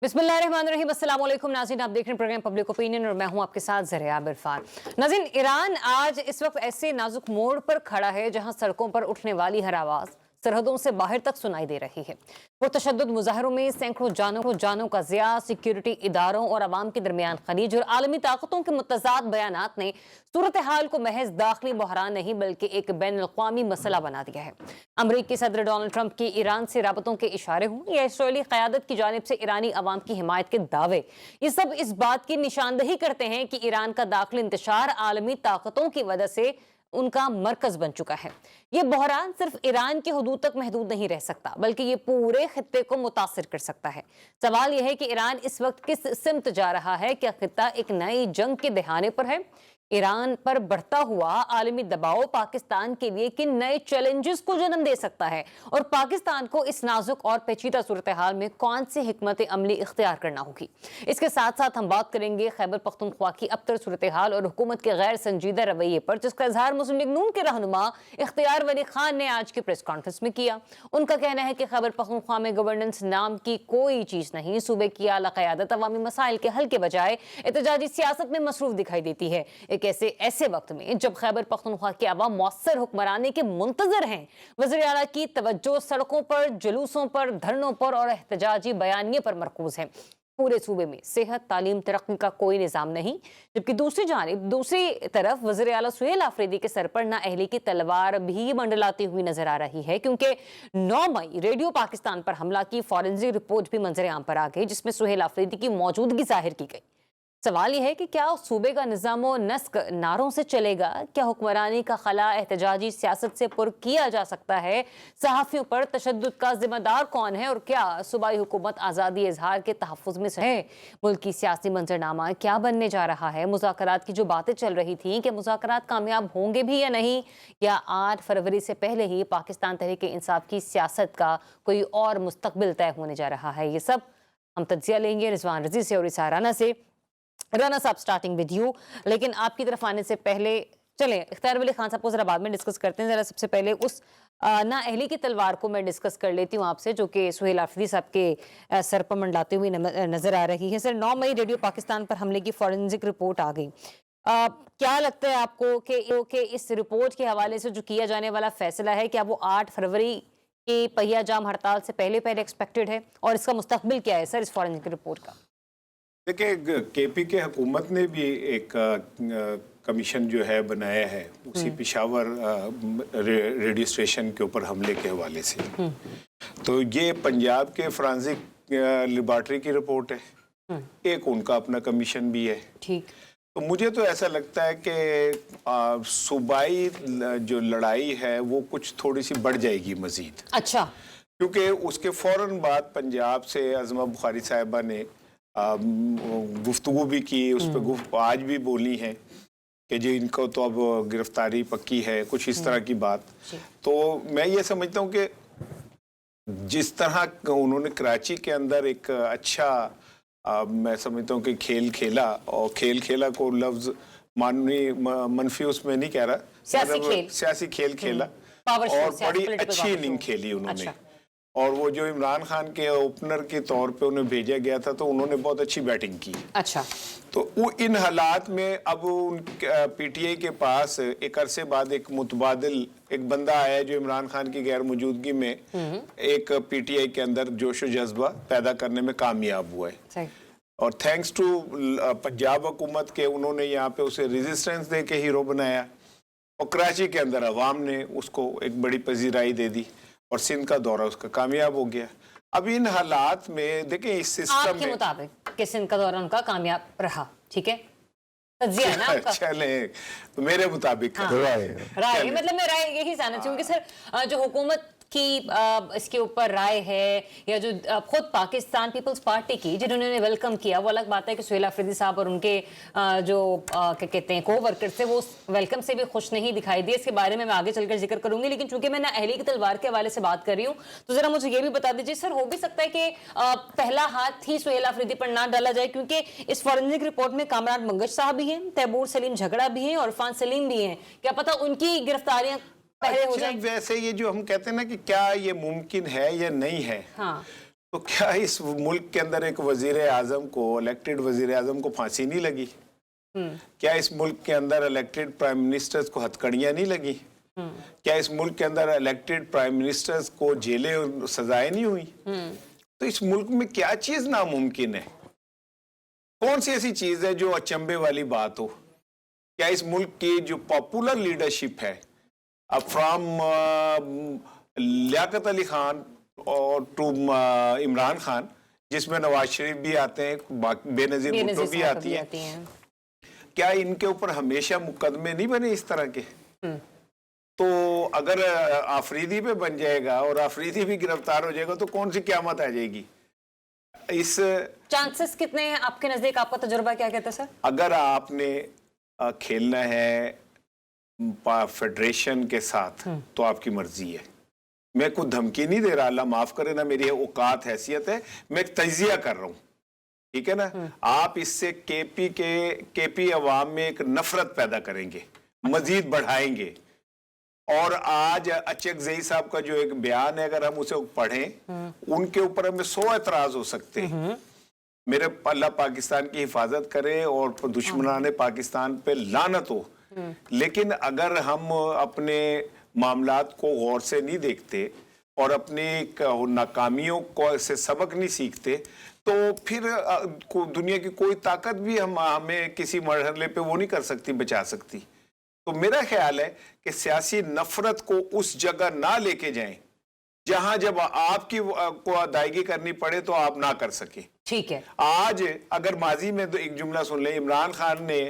बिस्मिल्लाहिर्रहमानिर्रहीम, अस्सलाम वालेकुम नाज़रीन, आप देख रहे हैं प्रोग्राम पब्लिक ओपिनियन और मैं हूं आपके साथ ज़रियाब इरफान। नाज़रीन, ईरान आज इस वक्त ऐसे नाजुक मोड़ पर खड़ा है जहां सड़कों पर उठने वाली हर आवाज़ सरहदों से बाहर तक सुनाई दे रही है। पुरतशद्दुद मुजाहरों में सैकड़ों जानों का ज़िया, सिक्योरिटी इदारों और अवाम के दरमियान खलीज और आलमी ताकतों के मुतज़ाद बयानात ने सूरत हाल को महज दाखिली बहरान नहीं बल्कि एक बैन अक़वामी मसला बना दिया है। अमरीकी सदर डोनाल्ड ट्रंप की ईरान से राबतों के इशारे हों या इसराइली क़यादत की जानिब से ईरानी अवाम की हिमायत के दावे, ये सब इस बात की निशानदही करते हैं कि ईरान का दाखिली इंतशार आलमी ताकतों की वजह से उनका मरकज बन चुका है। ये बहरान सिर्फ ईरान की हदूद तक महदूद नहीं रह सकता बल्कि ये पूरे खित्ते को मुतासिर कर सकता है। सवाल यह है कि ईरान इस वक्त किस सिमत जा रहा है? क्या खित्ता एक नई जंग के दहाने पर है? ईरान पर बढ़ता हुआ आलमी दबाव पाकिस्तान के लिए किन नए चैलेंजेस को जन्म दे सकता है और पाकिस्तान को इस नाजुक और पेचीदा सूरत हाल में कौन सी हिकमत अमली इख्तियार करना होगी? इसके साथ साथ हम बात करेंगे खैबर पख्तूनख्वा की अबतर सूरत हाल और हुकूमत के गैर संजीदा रवैये पर, जिसका इजहार मुस्लिम लीग नून के रहनुमा इख्तियार वली खान ने आज की प्रेस कॉन्फ्रेंस में किया। उनका कहना है कि खैबर पख्तूनख्वा में गवर्नेंस नाम की कोई चीज नहीं। सूबे की आला क़यादत अवामी मसाइल के हल के बजाय एहतजाजी सियासत में मसरूफ दिखाई देती है। एक ऐसे वक्त में जब खैबर पख्तूनख्वा के अवाम मौसर हुक्मरानी के मुंतजर हैं, वज़ीर आला की तवज्जो सड़कों पर, जुलूसों पर, धरनों पर और एहतजाजी बयानिए पर मरकूज है। पूरे सूबे में सेहत, तालीम, तरक्की का कोई निज़ाम नहीं, जबकि दूसरी तरफ वज़ीर आला सुहेल आफरीदी के सर पर नाअहली की तलवार भी मंडलाती हुई नजर आ रही है, क्योंकि 9 मई रेडियो पाकिस्तान पर हमला की फॉरेंसिक रिपोर्ट भी मंजर आम पर आ गई, जिसमें सुहेल आफरीदी की मौजूदगी जाहिर की गई। सवाल यह है कि क्या उस सूबे का निज़ामो नस्क नारों से चलेगा? क्या हुक्मरानी का खला एहतजाजी सियासत से पुर किया जा सकता है? सहाफ़ियों पर तशद्दुद का जिम्मेदार कौन है और क्या सूबाई हुकूमत आज़ादी इजहार के तहफ़्फ़ुज़ में है? मुल्की सियासी मंजरनामा क्या बनने जा रहा है? मुज़ाकरात की जो बातें चल रही थी, क्या मुज़ाकरात कामयाब होंगे भी या नहीं, या 8 फरवरी से पहले ही पाकिस्तान तहरीक इंसाफ की सियासत का कोई और मुस्तकबिल तय होने जा रहा है? ये सब हम तज्ज़िया लेंगे रिजवान रज़ी से और इसार राना से। राना साहब, स्टार्टिंग विद यू, लेकिन आपकी तरफ आने से पहले चलें इख्तियार वली खान साहब को जरा बाद में डिस्कस करते हैं। जरा सबसे पहले उस नाअहली की तलवार को मैं डिस्कस कर लेती हूँ आपसे, जो कि सुहेल आफरीदी साहब के सर पर मंडलाती हुई नजर आ रही है। सर, 9 मई रेडियो पाकिस्तान पर हमले की फॉरेंसिक रिपोर्ट आ गई। क्या लगता है आपको कि इस रिपोर्ट के हवाले से जो किया जाने वाला फैसला है, क्या वो 8 फरवरी की पहिया जाम हड़ताल से पहले एक्सपेक्टेड है, और इसका मुस्तकबिल क्या है सर इस फॉरेंसिक रिपोर्ट का? देखिए, केपी के हुकूमत ने भी एक कमीशन जो है बनाया है उसी पेशावर रेडियो स्टेशन के ऊपर हमले के हवाले से। तो ये पंजाब के फॉरेंसिक लेबॉर्ट्री की रिपोर्ट है, एक उनका अपना कमीशन भी है। ठीक। तो मुझे तो ऐसा लगता है कि सूबाई जो लड़ाई है वो कुछ थोड़ी सी बढ़ जाएगी मजीद। अच्छा। क्योंकि उसके फौरन बाद पंजाब से अज़मा बुखारी साहिबा ने गुफ्तगू भी की, उस पर आज भी बोली हैं कि जी इनको तो अब गिरफ्तारी पक्की है, कुछ इस तरह की बात। तो मैं ये समझता हूँ कि जिस तरह उन्होंने कराची के अंदर एक अच्छा मैं समझता हूँ कि खेल खेला, और खेल खेला को लफ्ज मनफी उसमें नहीं कह रहा, सियासी खेल खेला और बड़ी अच्छी इनिंग खेली उन्होंने। और वो जो इमरान खान के ओपनर के तौर पे उन्हें भेजा गया था तो उन्होंने बहुत अच्छी बैटिंग की। अच्छा। तो वो इन हालात में अब उन पीटीआई के पास एक अरसे बाद एक मुतबादिल एक बंदा आया जो इमरान खान की गैर मौजूदगी में एक पीटीआई के अंदर जोश जज्बा पैदा करने में कामयाब हुआ है। और थैंक्स टू पंजाब हुकूमत के, उन्होंने यहाँ पे उसे रेजिस्टेंस दे के हीरो बनाया और कराची के अंदर अवाम ने उसको एक बड़ी पजीराई दे दी और सिंध का दौरा उसका कामयाब हो गया। अब इन हालात में देखें इस सिस्टम में मुताबिक कि सिंध का दौरा उनका कामयाब रहा, ठीक है, तज्जिया है ना आपका? चले तो मेरे मुताबिक राय मतलब मैं राय यही जानना चाहूंगी सर, जो हुकूमत की इसके ऊपर राय है या जो खुद पाकिस्तान पीपल्स पार्टी की जिन्होंने वेलकम किया, वो अलग बात है कि सुहेल आफरीदी साहब और उनके जो क्या कहते हैं को वर्कर्स थे वो वेलकम से भी खुश नहीं दिखाई दिए। इसके बारे में मैं आगे चलकर जिक्र करूंगी, लेकिन चूंकि मैं नाअहली की तलवार के हवाले से बात कर रही हूँ तो जरा मुझे ये भी बता दीजिए सर, हो भी सकता है कि पहला हाथ ही सुहेल आफरीदी पर ना डाला जाए, क्योंकि इस फॉरेंसिक रिपोर्ट में कामरान मंगश साहब भी हैं, तैमूर सलीम झगड़ा भी हैं और इरफान सलीम भी हैं। क्या पता उनकी गिरफ्तारियां अच्छा, वैसे ये जो हम कहते हैं ना कि क्या ये मुमकिन है या नहीं है, हाँ। तो क्या इस मुल्क के अंदर एक वजीर आजम को, इलेक्टेड वजीर आजम को फांसी नहीं लगी? क्या इस मुल्क के अंदर इलेक्टेड प्राइम मिनिस्टर्स को हथकड़ियां नहीं लगी? क्या इस मुल्क के अंदर इलेक्टेड प्राइम मिनिस्टर्स को जेलें और सजाएं नहीं हुई? तो इस मुल्क में क्या चीज नामुमकिन है? कौन सी ऐसी चीज है जो अचंभे वाली बात हो? क्या इस मुल्क की जो पॉपुलर लीडरशिप है, फ्रॉम लियाकत अली खान और टू इमरान खान, जिसमें नवाज शरीफ भी आते हैं, बेनजीर भुट्टो भी आती है, क्या इनके ऊपर हमेशा मुकदमे नहीं बने इस तरह के? तो अगर आफरीदी पे बन जाएगा और आफरीदी भी गिरफ्तार हो जाएगा तो कौन सी क़यामत आ जाएगी? इस चांसेस कितने हैं आपके नजदीक? आपका तजुर्बा क्या कहता है सर? अगर आपने खेलना है फेडरेशन के साथ तो आपकी मर्जी है। मैं कुछ धमकी नहीं दे रहा, अल्लाह माफ करे ना, मेरी औकात हैसियत है, मैं एक तजिया कर रहा हूँ, ठीक है ना? आप इससे केपी अवाम में एक नफरत पैदा करेंगे, मजीद बढ़ाएंगे। और आज अचकजई साहब का जो एक बयान है, अगर हम उसे पढ़ें, उनके ऊपर हमें 100 एतराज हो सकते हैं। मेरे अल्लाह पाकिस्तान की हिफाजत करे और दुश्मनाने पाकिस्तान पे लानत हो, लेकिन अगर हम अपने मामलात को गौर से नहीं देखते और अपनी नाकामियों को से सबक नहीं सीखते, तो फिर दुनिया की कोई ताकत भी हमें किसी मरहले पे वो नहीं कर सकती, बचा सकती। तो मेरा ख्याल है कि सियासी नफरत को उस जगह ना लेके जाएं जहां जब आपकी को अदायगी करनी पड़े तो आप ना कर सके। ठीक है। आज अगर माजी में तो एक जुमला सुन ले, इमरान खान ने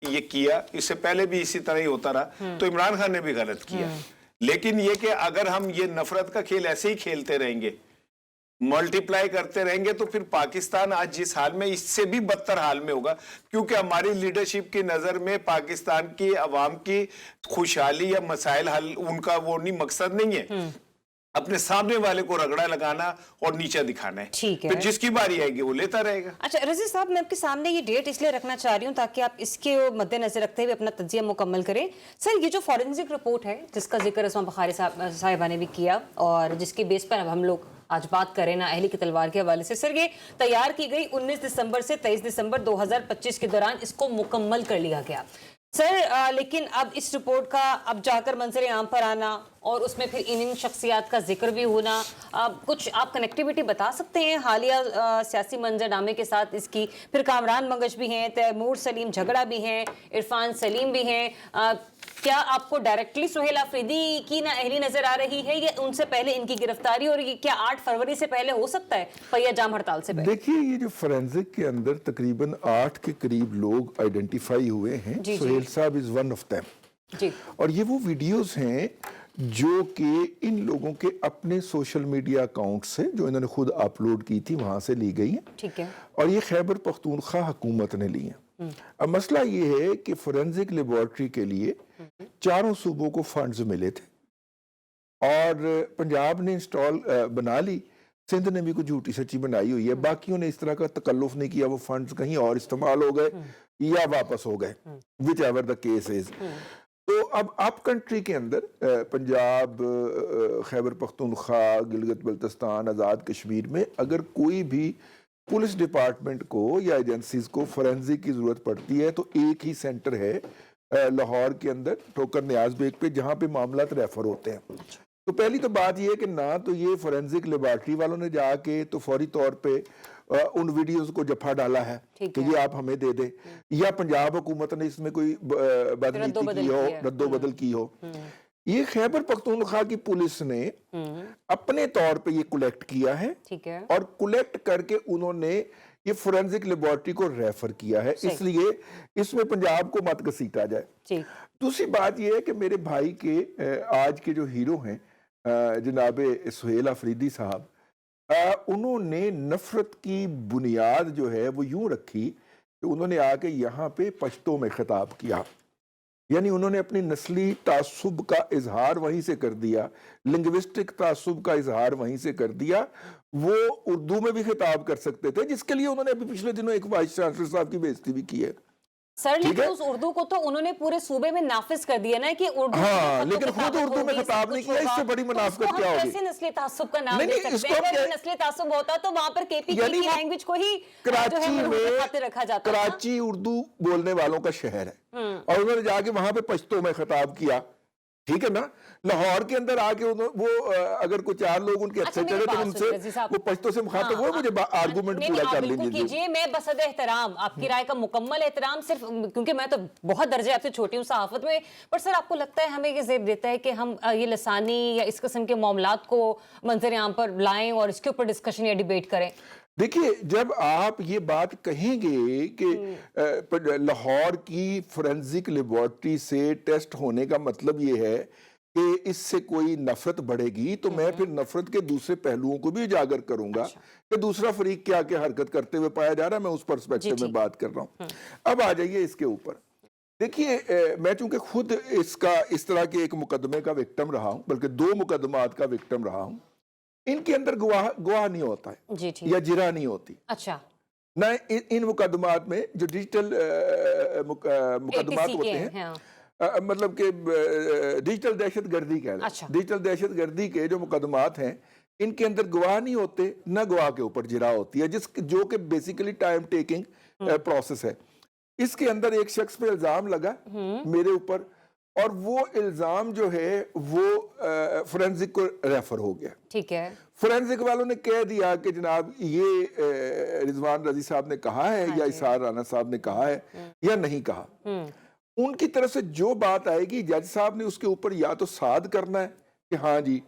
ये किया, इससे पहले भी इसी तरह ही होता रहा, तो इमरान खान ने भी गलत किया। लेकिन ये कि अगर हम ये नफरत का खेल ऐसे ही खेलते रहेंगे, मल्टीप्लाई करते रहेंगे, तो फिर पाकिस्तान आज जिस हाल में, इससे भी बदतर हाल में होगा, क्योंकि हमारी लीडरशिप की नजर में पाकिस्तान की अवाम की खुशहाली या मसाइल हल उनका वो नहीं, मकसद नहीं है, अपने सामने वाले को रगड़ा लगाना और नीचा दिखाना है। ठीक है। फिर जिसकी बारी आएगी वो लेता रहेगा। अच्छा रजीज साहब, मैं आपके सामने ये डेट इसलिए रखना चाह रही हूँ ताकि आप इसके मद्देनजर रखते हुए अपना तज्जिया मुकम्मल करें। सर, ये जो फॉरेंसिक रिपोर्ट है जिसका जिक्र अस्मा बुखारी साहिबा ने भी किया और जिसके बेस पर अब हम लोग आज बात करें ना अहली की तलवार के हवाले से, सर ये तैयार की गई 19 दिसंबर से 23 दिसंबर 2025 के दौरान इसको मुकम्मल कर लिया गया सर। लेकिन अब इस रिपोर्ट का अब जाकर मंजर आम पर आना और उसमें फिर इन शख्सियात का जिक्र भी होना, कुछ आप कनेक्टिविटी बता सकते हैं हालिया सियासी मंजरनामे के साथ इसकी? फिर कामरान मंगश भी हैं, तैमूर सलीम झगड़ा भी हैं, इरफान सलीम भी हैं। क्या आपको डायरेक्टली सुहेल आफरीदी की ना अहली नजर आ रही है या उनसे पहले इनकी गिरफ्तारी, और ये क्या 8 फरवरी से पहले हो सकता है, पहिया जाम हड़ताल से पहले? देखिए, ये जो फोरेंसिक के अंदर तकरीबन 8 के करीब लोग आइडेंटिफाई हुए हैं, सुहेल साहब इज वन ऑफ देम। और ये वो वीडियोस हैं जो कि इन लोगों के अपने सोशल मीडिया अकाउंट से, जो इन्होंने खुद अपलोड की थी, वहां से ली गई हैं। ठीक है। और ये खैबर पख्तूनख्वा हुकूमत ने ली हैं। अब मसला ये है कि फोरेंसिक लेबोरेटरी के लिए 4 सूबों को फंड्स मिले थे और पंजाब ने इंस्टॉल बना ली, सिंध ने भी कुछ झूठी सच्ची बनाई हुई है, बाकियों ने इस तरह का तकल्लुफ नहीं किया, वो फंड्स कहीं और इस्तेमाल हो गए या वापस हो गए, which ever the case is. तो अब आप कंट्री के अंदर पंजाब, खैबर पख्तूनख्वा, गिलगित बल्तिस्तान, आज़ाद कश्मीर में अगर कोई भी पुलिस डिपार्टमेंट को या एजेंसीज को फोरेंसिक की जरूरत पड़ती है तो एक ही सेंटर है लाहौर के अंदर, ठोकर न्याज बेग पे, जहाँ पे मामला रेफर होते हैं। तो पहली तो बात ये है कि ना तो ये फोरेंसिक लेबोरेटरी वालों ने जाके तो फौरी तौर पे उन वीडियोस को जफा डाला है कि ये आप हमें दे दे, या पंजाब हुकूमत ने इसमें कोई बदनीति की हो, रद्दोबदल की हो। ये खैबर पख्तूनख्वा की पुलिस ने अपने तौर पे ये कलेक्ट किया है, ठीक है, और कलेक्ट करके उन्होंने ये फोरेंसिक लेबोरेटरी को रेफर किया है, इसलिए इसमें पंजाब को मत घसीटा जाए। दूसरी बात ये है कि मेरे भाई के आज के जो हीरो हैं जनाब सुहेल आफरीदी साहब, उन्होंने नफरत की बुनियाद जो है वो यूं रखी कि उन्होंने आके यहाँ पे पश्तो में खिताब किया, यानी उन्होंने अपनी नस्ली तासुब का इजहार वहीं से कर दिया, लिंग्विस्टिक तासुब का इजहार वहीं से कर दिया। वो उर्दू में भी खिताब कर सकते थे, जिसके लिए उन्होंने अभी पिछले दिनों एक वाइस चांसलर साहब की बेइज्जती भी की है। सर ठीक लेकिन है? उस उर्दू को तो उन्होंने पूरे सूबे में नाफिज कर दिया ना कि उर्दू हाँ, की लेकिन खुद खिताबत उर्दू में होगी, खिताब सब नहीं कुछ किया, होगा। इससे बड़ी तो मुनाफिकत उसको हम क्या होगी? कैसे नस्ली तासुब का नाम नहीं, दे नहीं, सकते इसको हैं? आप अगर क्या- नस्ली तासुब होता तो वहां पर केपीके यानी की वो लैंग्वेज को ही कराची जो है में मरहूम खातिर रखा जाता था। कराची उर्दू बोलने वालों का शहर है और उन्होंने जाके वहां पे पश्तो में खिताब किया, ठीक है ना। लाहौर के अंदर आके वो अगर कोई चार लोग उनके अच्छा, अच्छे मेरी चले तो बात उनसे सुनिए, रज़ी साहब। वो पश्तो से मुखातिब हाँ, वो मुझे आर्गुमेंट नहीं, पूरा नहीं, कर आप बिल्कुल लीजिए। कीजिए, मैं बसद एहतराम आपकी राय का मुकम्मल एहतराम, सिर्फ क्योंकि मैं तो बहुत दर्जे आपसे छोटी हूँ सहाफत में, पर सर आपको लगता है हमें ये ज़ेब देता है कि हम ये लसानी या इस किस्म के मामलात को मंजर आम पर लाएं और इसके ऊपर डिस्कशन या डिबेट करें? देखिए, जब आप ये बात कहेंगे कि लाहौर की फोरेंसिक लेबोरेटरी से टेस्ट होने का मतलब ये है कि इससे कोई नफरत बढ़ेगी, तो मैं फिर नफरत के दूसरे पहलुओं को भी उजागर करूंगा कि दूसरा फरीक क्या क्या हरकत करते हुए पाया जा रहा है। मैं उस पर्सपेक्टिव में बात कर रहा हूं। अब आ जाइए इसके ऊपर। देखिए, मैं चूंकि खुद इसका इस तरह के एक मुकदमे का विक्टिम रहा हूं, बल्कि 2 मुकदमात का विक्टिम रहा हूं, इनके अंदर गवाह नहीं होता है जी ठीक। या जिरा नहीं होती अच्छा, ना। इन मुकदमात में जो डिजिटल मुकदमात ATC होते के हैं, हाँ। मतलब कि डिजिटल दहशतगर्दी कह लें। अच्छा। डिजिटल दहशतगर्दी के जो मुकदमात हैं, इनके अंदर गवाह नहीं होते, ना गवाह के ऊपर जिरा होती है, जो कि बेसिकली टाइम टेकिंग प्रोसेस है। इसके अंदर एक शख्स पे इल्जाम लगा मेरे ऊपर, और वो इल्जाम जो है वो फोरेंसिक को रेफर हो गया। ठीक है। फोरेंसिक वालों ने कह दिया कि जनाब ये रिजवान रजी साहब ने कहा है या इसार राना साहब ने कहा है या नहीं कहा। उनकी तरफ से जो बात आएगी जज साहब ने उसके ऊपर या तो साध करना है कि हाँ जी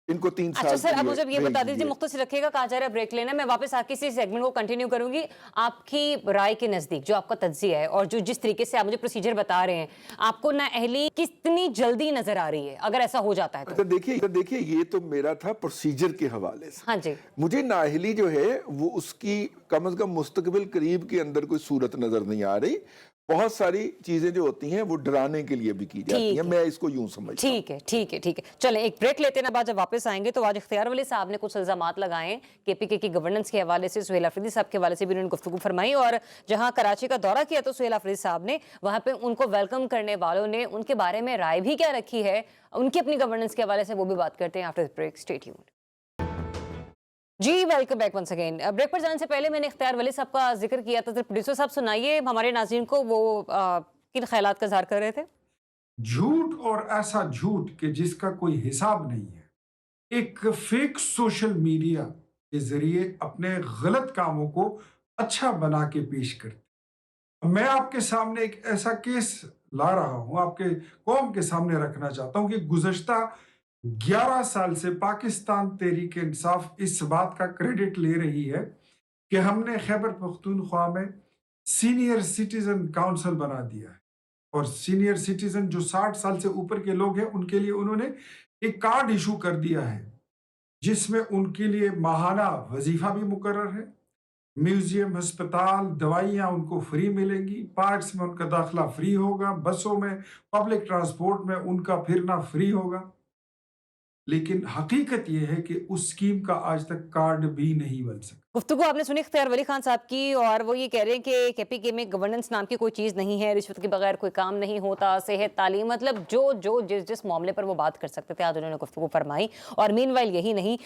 इनको 3 साल अच्छा सर, के अब लिए मुझे ये भेज बता दीजिए, दीजिए। मुख्तसर रखिएगा, कहा जा रहा है ब्रेक लेना, मैं वापस आके इसी सेगमेंट को कंटिन्यू करूंगी। आपकी राय के नजदीक जो आपका तज्जिया है और जो जिस तरीके से आप मुझे प्रोसीजर बता रहे हैं, आपको नाअहली कितनी जल्दी नजर आ रही है अगर ऐसा हो जाता है तो? देखिए ये तो मेरा था प्रोसीजर के हवाले से। हाँ जी। मुझे नाअहली जो है वो उसकी कम से कम मुस्तकबिल करीब के अंदर कोई सूरत नजर नहीं आ रही। बहुत सारी चीजें जो होती हैं वो डराने के लिए भी की जाती हैं, मैं इसको यूं समझता हूं। ठीक है, ठीक है, ठीक है। चलें एक ब्रेक लेते हैं, बाद जब वापस आएंगे तो आज इख्तियार वली साहब ने कुछ इल्जामात लगाए केपीके की गवर्नेंस के हवाले से, सुहेल अफरीदी साहब के हवाले से भी उन्होंने गुफ्तगू फरमाई, और जहां कराची का दौरा किया तो सुहेल अफरीदी साहब ने वहां पे उनको वेलकम करने वालों ने उनके बारे में राय भी क्या रखी है, उनकी अपनी गवर्नेंस के हवाले से, वो भी बात करते हैं आफ्टर ब्रेक। Stay tuned. जी welcome back once again. Break पर जाने से पहले मैंने इख्तियार वली साहब का जिक्र किया था, प्रोड्यूसर साहब सुनाइए हमारे नाज़रीन को वो किन ख्यालात का इज़हार कर रहे थे। झूठ, और ऐसा झूठ कि जिसका कोई हिसाब नहीं है, एक फेक सोशल मीडिया के जरिए अपने गलत कामों को अच्छा बना के पेश करते। मैं आपके सामने एक ऐसा केस ला रहा हूं, आपके कौम के सामने रखना चाहता हूं कि गुज़श्ता 11 साल से पाकिस्तान तहरीक इंसाफ इस बात का क्रेडिट ले रही है कि हमने खैबर पख्तूनख्वा में सीनियर सिटीजन काउंसिल बना दिया है, और सीनियर सिटीजन जो 60 साल से ऊपर के लोग हैं उनके लिए उन्होंने एक कार्ड इशू कर दिया है जिसमें उनके लिए माहाना वजीफा भी मुकर्रर है, म्यूजियम, अस्पताल, दवाइयाँ उनको फ्री मिलेंगी, पार्क्स में उनका दाखिला फ्री होगा, बसों में, पब्लिक ट्रांसपोर्ट में उनका फिरना फ्री होगा। लेकिन हकीकत यह है कि उस स्कीम का आज तक कार्ड भी नहीं बन सका। गुफ्तगू आपने सुनी इख्तियार वली खान साहब की, और वो ये कह रहे हैं कि केपीके में गवर्नेंस नाम की कोई चीज़ नहीं है, रिश्वत के बगैर कोई काम नहीं होता, सेहत, तालीम, मतलब जो जिस मामले पर वो बात कर सकते थे आज उन्होंने गुफ्तगू फरमाई। और मीनवाइल यही नहीं,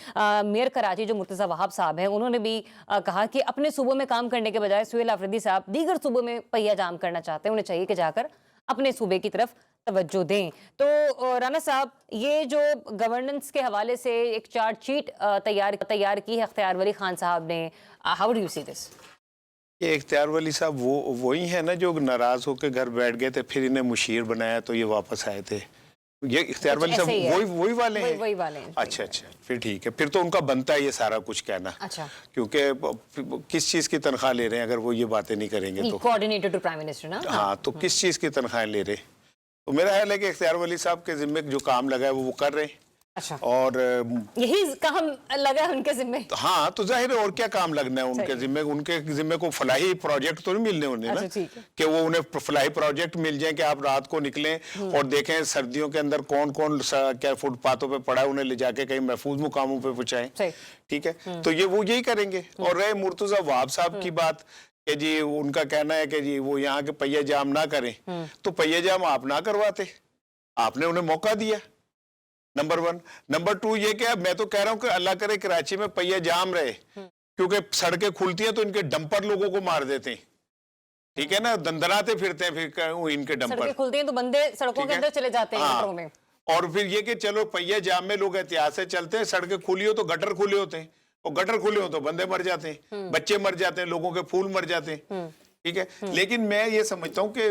मेयर कराची जो मुर्तज़ा वहाब साहब हैं उन्होंने भी कहा कि अपने सूबों में काम करने के बजाय सुहेल अफरीदी साहब दीगर सूबों में पहिया जाम करना चाहते हैं, उन्हें चाहिए कि जाकर अपने सूबे की तरफ तवज्जो दें। तो राना साहब, ये जो गवर्नेंस के हवाले से एक चार्जशीट तैयार की है इख्तियार वली खान साहब ने, how do you see this? ये इख्तियार वली साहब वही है ना जो नाराज होकर घर बैठ गए थे, फिर इन्हें मुशीर बनाया तो ये वापस आए थे। ये इख्तियार वली साहब वही वाले हैं। वही वाले हैं। अच्छा, फिर ठीक है, फिर तो उनका बनता है ये सारा कुछ कहना। अच्छा, क्योंकि किस चीज की तनख्वाह ले रहे हैं अगर वो ये बातें नहीं करेंगे तो? कोऑर्डिनेटर टू प्राइम मिनिस्टर ना। हाँ, तो किस चीज की तनख्वाह ले रहे? तो मेरा ख्याल है कि इख्तियार वली साहब के जिम्मे जो काम लगा है वो कर रहे हैं। अच्छा, और यही काम लगा है उनके जिम्मे। हाँ, तो जाहिर है और क्या काम लगना है उनके जिम्मे? उनके जिम्मे को फलाही प्रोजेक्ट तो नहीं मिलने उन्हें ना, कि वो उन्हें फलाही प्रोजेक्ट मिल जाए कि आप रात को निकलें और देखें सर्दियों के अंदर कौन कौन क्या फुटपाथों पे पड़ा है, उन्हें ले जाके कहीं महफूज मुकामों पे पहुंचाएं। ठीक है, तो वो यही करेंगे। और रहे मुर्तजा वहाब साहब की बात कि जी उनका कहना है कि जी वो यहाँ के पहिया जाम ना करें, तो पहिया जाम आप ना करवाते, आपने उन्हें मौका दिया, नंबर 1। नंबर 2 ये कि मैं तो कह रहा हूँ कि अल्लाह करे कराची में पहिया जाम रहे, क्योंकि सड़कें खुलती हैं तो इनके डंपर लोगों को मार देते हैं, ठीक है ना, दंदनाते फिरते हैं फिर इनके डंपर, सड़कें खुलती हैं तो बंदे सड़कों के अंदर चले जाते हैं गटरों में। और फिर ये कि चलो पहिया जाम में लोग एहतियात से चलते हैं, सड़कें खुली हो तो गटर खुले होते हैं, और गटर खुले हो तो बंदे मर जाते हैं, बच्चे मर जाते हैं, लोगों के फूल मर जाते हैं, ठीक है। लेकिन मैं ये समझता हूँ कि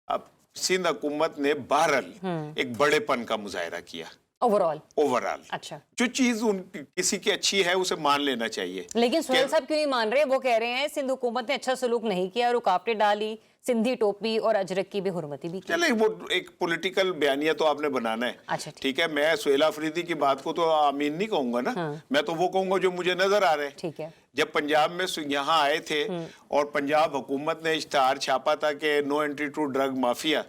अब सिंध हुकूमत ने बहरहाल एक बड़ेपन का मुजाहरा किया ओवरऑल। अच्छा, जो चीज किसी की अच्छी है उसे मान लेना चाहिए। लेकिन सुहेल साहब क्यों नहीं मान रहे? वो कह रहे हैं सिंध हुकूमत ने अच्छा सलूक नहीं किया, रुकावटें डाली, सिंधी टोपी और अजरक की भी हुर्मती भी की। चले वो एक पॉलिटिकल बयानिया तो आपने बनाना है, अच्छा, ठीक है। मैं सुहेल अफरीदी की बात को तो आमीन नहीं कहूंगा ना, मैं तो वो कहूंगा जो मुझे नजर आ रहे हैं। ठीक है, जब पंजाब में यहाँ आए थे और पंजाब हुकूमत ने इश्तहार छापा था कि no entry to drug mafia,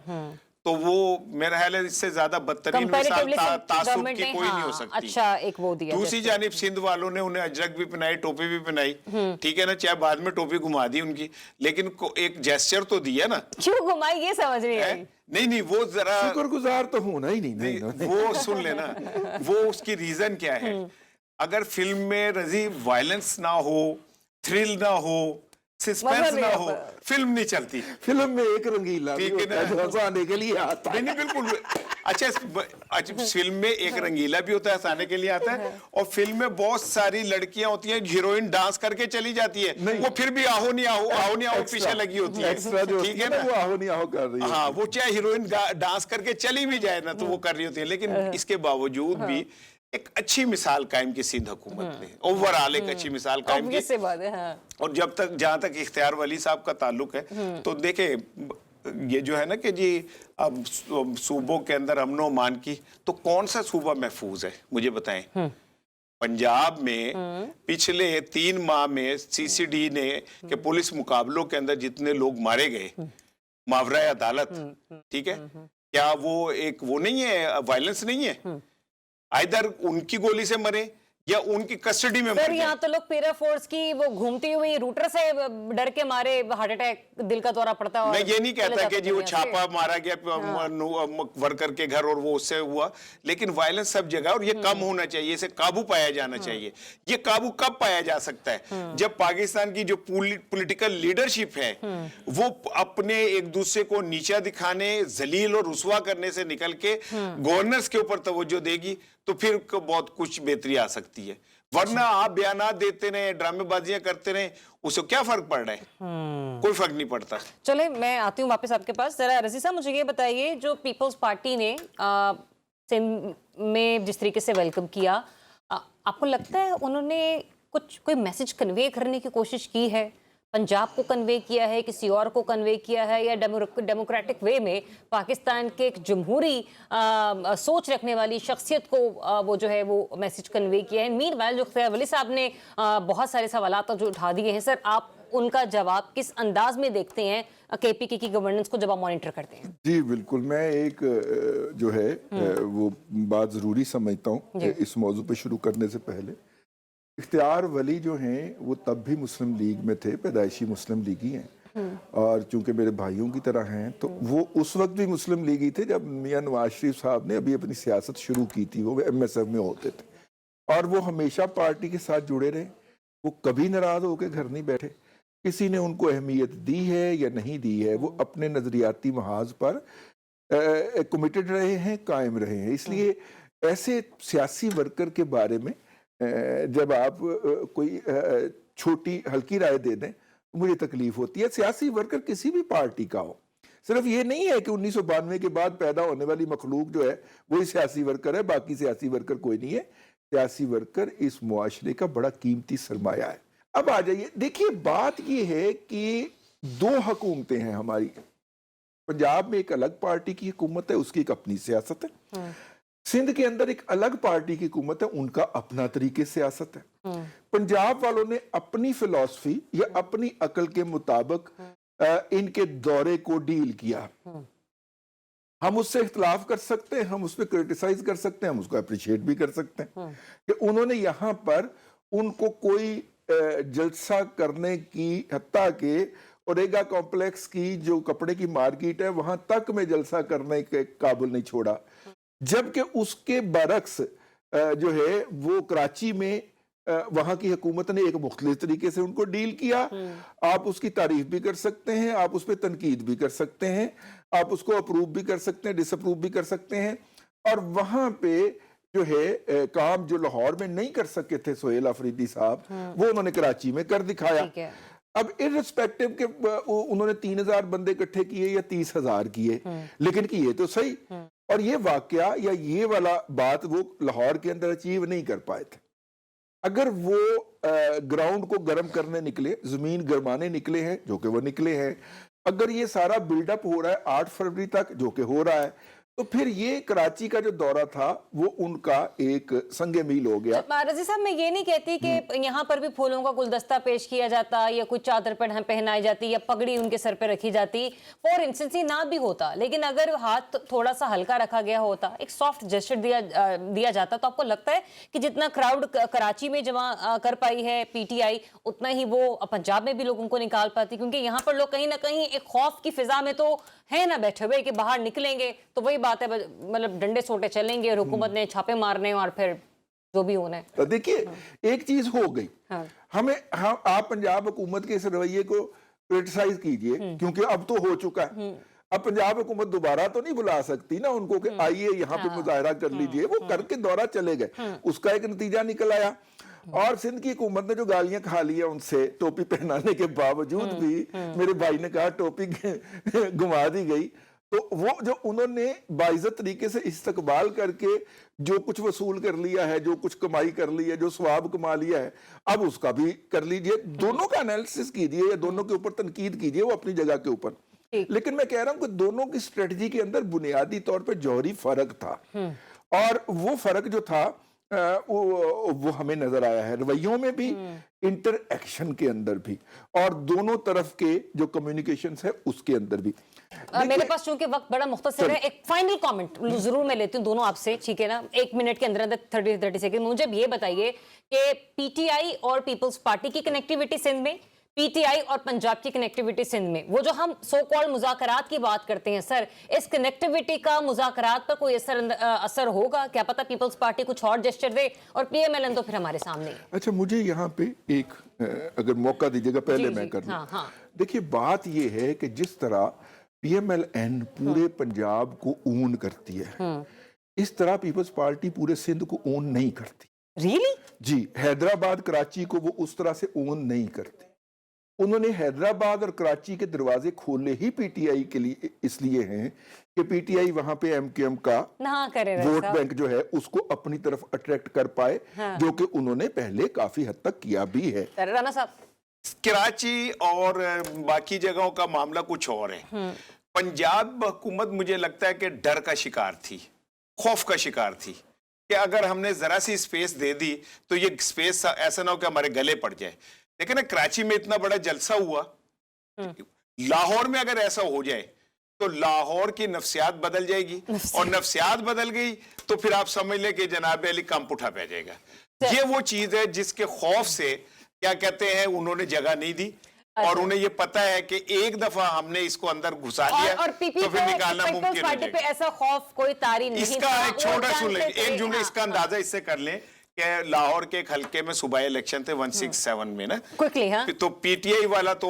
तो वो मेरा ख्याल है इससे ज्यादा बदतरीन मिसाल तासुब की कोई नहीं हो सकती। अच्छा, एक वो दिया। दूसरी जानिब सिंध वालों ने उन्हें अजरक भी पहनाई, टोपी भी पहनाई, ठीक है ना, चाहे बाद में टोपी घुमा दी उनकी, लेकिन एक जेस्चर तो दिया ना। क्यों घुमाई ये समझ नहीं आई। नहीं वो जरा शुक्रगुजार तो होना ही नहीं। वो सुन लेना, वो उसकी रीजन क्या है। अगर फिल्म में रजी वायलेंस ना हो, थ्रिल ना हो, सस्पेंस ना हो, फिल्म नहीं चलती। फिल्म में एक रंगीला भी होता है जो हंसाने के लिए आता है। नहीं बिल्कुल अच्छा, फिल्म में एक रंगीला भी होता है, हंसाने के लिए आता है, और फिल्म में बहुत सारी लड़कियां होती हैं, हीरोइन डांस करके चली जाती है, वो फिर भी आहो नहीं आओ पीछे लगी होती है, ठीक है ना, वो आहो नहीं आहो कर रही है। हाँ, वो चाहे हीरोइन डांस करके चली भी जाए ना तो वो कर रही होती है, लेकिन इसके बावजूद भी एक अच्छी मिसाल कायम की सिंध हुकूमत ने, ओवरऑल एक अच्छी मिसाल कायम की। से बात है, हाँ। और जहां तक इख्तियार वली साहब का ताल्लुक है, तो देखे ये जो है ना कि जी अब सूबों के अंदर अमनो मान की, तो कौन सा सूबा महफूज है मुझे बताएं। पंजाब में पिछले 3 माह में सीसीडी ने के पुलिस मुकाबलों के अंदर जितने लोग मारे गए, मावरा अदालत, ठीक है, क्या वो एक वो नहीं है, वायलेंस नहीं है, आइदर उनकी गोली से मरे या उनकी कस्टडी में मरे। यहाँ तो लोग पैरा फोर्स की वो घूमती हुई रूटर से डर के मारे हार्ट अटैक, दिल का दौरा पड़ता है। मैं ये नहीं कहता कि जी वो छापा मारा गया वर्कर के घर और वो उससे हुआ, लेकिन वायलेंस सब जगह, और ये कम होना चाहिए, इसे काबू पाया जाना चाहिए। ये काबू कब पाया जा सकता है? जब पाकिस्तान की जो पॉलिटिकल लीडरशिप है वो अपने एक दूसरे को नीचा दिखाने, जलील और रुसवा करने से निकल के गवर्नर्स के ऊपर तवज्जो देगी, तो फिर बहुत कुछ बेहतरी आ सकती है। वरना आप बयानात देते रहे, ड्रामेबाजियां करते रहे, उससे क्या फर्क पड़ रहा है? कोई फर्क नहीं पड़ता। चले, मैं आती हूँ वापस आपके पास। जरा रजी साहब मुझे ये बताइए, जो पीपल्स पार्टी ने सिंध में जिस तरीके से वेलकम किया, आपको लगता है उन्होंने कोई मैसेज कन्वे करने की कोशिश की है? पंजाब को कन्वे किया है, किसी और को कन्वे किया है, या डेमोक्रेटिक वे में पाकिस्तान के एक जमहूरी सोच रखने वाली शख्सियत को वो जो है वो मैसेज कन्वे किया है? मीनवाइल जो इख्तियार वली साहब ने बहुत सारे सवालात जो उठा दिए हैं, सर आप उनका जवाब किस अंदाज में देखते हैं केपीके की गवर्नेंस को जब आप मॉनिटर करते हैं? जी बिल्कुल, मैं एक जो है वो बात ज़रूरी समझता हूँ इस मौजू पे शुरू करने से पहले। इख्तियार वली जो हैं वो तब भी मुस्लिम लीग में थे, पैदाइशी मुस्लिम लीगी हैं, और चूंकि मेरे भाइयों की तरह हैं तो वो उस वक्त भी मुस्लिम लीगी थे जब मियां नवाज शरीफ साहब ने अभी अपनी सियासत शुरू की थी। वो MSF में होते थे और वो हमेशा पार्टी के साथ जुड़े रहे, वो कभी नाराज होकर घर नहीं बैठे। किसी ने उनको अहमियत दी है या नहीं दी है, वो अपने नजरियाती महाज पर कमिटेड रहे हैं, कायम रहे हैं। इसलिए ऐसे सियासी वर्कर के बारे में जब आप कोई छोटी हल्की राय दे दें तो मुझे तकलीफ होती है। सियासी वर्कर किसी भी पार्टी का हो, सिर्फ ये नहीं है कि 1992 के बाद पैदा होने वाली मखलूक जो है वही सियासी वर्कर है, बाकी सियासी वर्कर कोई नहीं है। सियासी वर्कर इस मुआशरे का बड़ा कीमती सरमाया है। अब आ जाइए, देखिए बात ये है कि 2 हुकूमतें हैं हमारी। पंजाब में एक अलग पार्टी की हुकूमत है, उसकी एक अपनी सियासत है। सिंध के अंदर एक अलग पार्टी की हुकूमत है, उनका अपना तरीके सियासत है। पंजाब वालों ने अपनी फिलॉसफी या अपनी अकल के मुताबिक इनके दौरे को डील किया। हम उससे इख्तलाफ कर सकते हैं, हम उस पर क्रिटिसाइज कर सकते हैं, हम उसको अप्रिशिएट भी कर सकते हैं कि उन्होंने यहाँ पर उनको कोई जलसा करने की, हत्ता के ओरेगा कॉम्प्लेक्स की जो कपड़े की मार्केट है वहां तक में जलसा करने के काबिल नहीं छोड़ा, जबकि उसके बरक्स जो है वो कराची में वहां की हुकूमत ने एक मुख्तलिफ तरीके से उनको डील किया। आप उसकी तारीफ भी कर सकते हैं, आप उस पर तनकीद भी कर सकते हैं, आप उसको अप्रूव भी कर सकते हैं, डिसअप्रूव भी कर सकते हैं। और वहां पे जो है काम जो लाहौर में नहीं कर सके थे सोहेल अफरीदी साहब, वो उन्होंने कराची में कर दिखाया। ठीक है। अब इर्रिस्पेक्टिव के उन्होंने 3000 बंदे इकट्ठे किए या 30,000 किए, लेकिन किए तो सही। और ये वाकया या ये वाला बात वो लाहौर के अंदर अचीव नहीं कर पाए थे। अगर वो ग्राउंड को गर्म करने निकले, जमीन गरमाने निकले हैं, जो कि वो निकले हैं, अगर ये सारा बिल्डअप हो रहा है 8 फरवरी तक, जो कि हो रहा है, तो फिर ये कराची का जो दौरा था वो उनका एक संगे मील हो गया। रजी साहब, मैं ये नहीं कहती कि यहाँ पर भी फूलों का गुलदस्ता पेश किया जाता या कुछ चादर पहनाई जाती या पगड़ी उनके सर पे रखी जाती, फॉर इंस्टेंस ही ना भी होता, लेकिन अगर हाथ थोड़ा सा हल्का रखा गया होता, एक सॉफ्ट जेस्चर दिया जाता, तो आपको लगता है कि जितना क्राउड कराची में जमा कर पाई है पीटीआई, उतना ही वो पंजाब में भी लोगों को निकाल पाती? क्योंकि यहाँ पर लोग कहीं ना कहीं एक खौफ की फिजा में तो है ना बैठे हुए कि बाहर निकलेंगे तो वही बात है, मतलब डंडे सोटे चलेंगे, हुकूमत ने छापे मारने और फिर जो भी होना है। तो देखिए, एक चीज हो गई, आप पंजाब हुकूमत के इस रवैये को क्रिटिसाइज कीजिए, क्योंकि अब तो हो चुका है। अब पंजाब हुकूमत दोबारा तो नहीं बुला सकती ना उनको कि आइए यहाँ पे मुजाहरा कर लीजिए। वो करके दौरा चले गए, उसका एक नतीजा निकल आया। और सिंध की हुकूमत ने जो गालियां खा ली है उनसे, टोपी पहनाने के बावजूद भी, मेरे भाई ने कहा टोपी घुमा दी गई, तो वो जो उन्होंने बाइज्जत तरीके से इस्तकबाल करके जो कुछ वसूल कर लिया है, जो कुछ कमाई कर ली है, जो स्वाब कमा लिया है, अब उसका भी कर लीजिए। दोनों का एनालिसिस कीजिए या दोनों के ऊपर तनकीद कीजिए, वो अपनी जगह के ऊपर। लेकिन मैं कह रहा हूं कि दोनों की स्ट्रेटजी के अंदर बुनियादी तौर पर जौहरी फर्क था, और वो फर्क जो था वो हमें नजर आया है रवैयों में भी, इंटरएक्शन के अंदर भी, और दोनों तरफ के जो कम्युनिकेशन है उसके अंदर भी। मेरे पास चूंकि वक्त बड़ा मुख्तसर है, एक फाइनल कमेंट जरूर मैं लेती हूँ दोनों आपसे, ठीक है ना? 1 मिनट के अंदर 30 सेकंड मुझे ये बताइए कि पीटीआई और पीपल्स पार्टी की कनेक्टिविटी सिंध में, पीटीआई और पंजाब की कनेक्टिविटी सिंध में, वो जो हम सो कॉल्ड मुज़ाकरात की बात करते हैं, सर, इस कनेक्टिविटी का मुज़ाकरात पर कोई असर होगा? क्या पता पीपल्स पार्टी कुछ और जेस्चर दे और पीएमएलएन तो फिर हमारे सामने। अच्छा, मुझे यहाँ पे एक अगर मौका दीजिएगा पहले मैं कर लूं। देखिए, बात ये है कि जिस तरह पीएमएलएन पूरे पंजाब को ओन करती है, इस तरह पीपल्स पार्टी पूरे सिंध को ओन नहीं करती। रियली? जी, हैदराबाद कराची को वो उस तरह से ओन नहीं करती। उन्होंने हैदराबाद और कराची के दरवाजे खोले ही पीटीआई के लिए इसलिए हैं कि पीटीआई वहां पे एमकेएम का वोट बैंक जो है उसको अपनी तरफ अट्रैक्ट कर पाए, जो कि उन्होंने पहले काफी हद तक किया भी है। राना साहब, कराची और बाकी जगहों का मामला कुछ और है। पंजाब हुकूमत मुझे लगता है कि डर का शिकार थी, खौफ का शिकार थी कि अगर हमने जरा सी स्पेस दे दी तो ये स्पेस ऐसा ना हो कि हमारे गले पड़ जाए। लेकिन ना, कराची में इतना बड़ा जलसा हुआ, लाहौर में अगर ऐसा हो जाए तो लाहौर की नफ्सियात बदल जाएगी, और नफ्सियात बदल गई तो फिर आप समझ लें कि जनाब अली काम पुठा पै जाएगा। ये वो चीज है जिसके खौफ से, क्या कहते हैं, उन्होंने जगह नहीं दी, और उन्हें ये पता है कि एक दफा हमने इसको अंदर घुसा लिया और तो फिर निकालना मुमकिन पार्टी पे ऐसा खौफ कोई तारी नहीं। इसका एक छोटा सुन लें, एक जुमले इसका अंदाजा इससे कर लें कि लाहौर के एक हल्के में सुबह इलेक्शन थे 167 में ना, क्विकली, तो पीटीआई वाला तो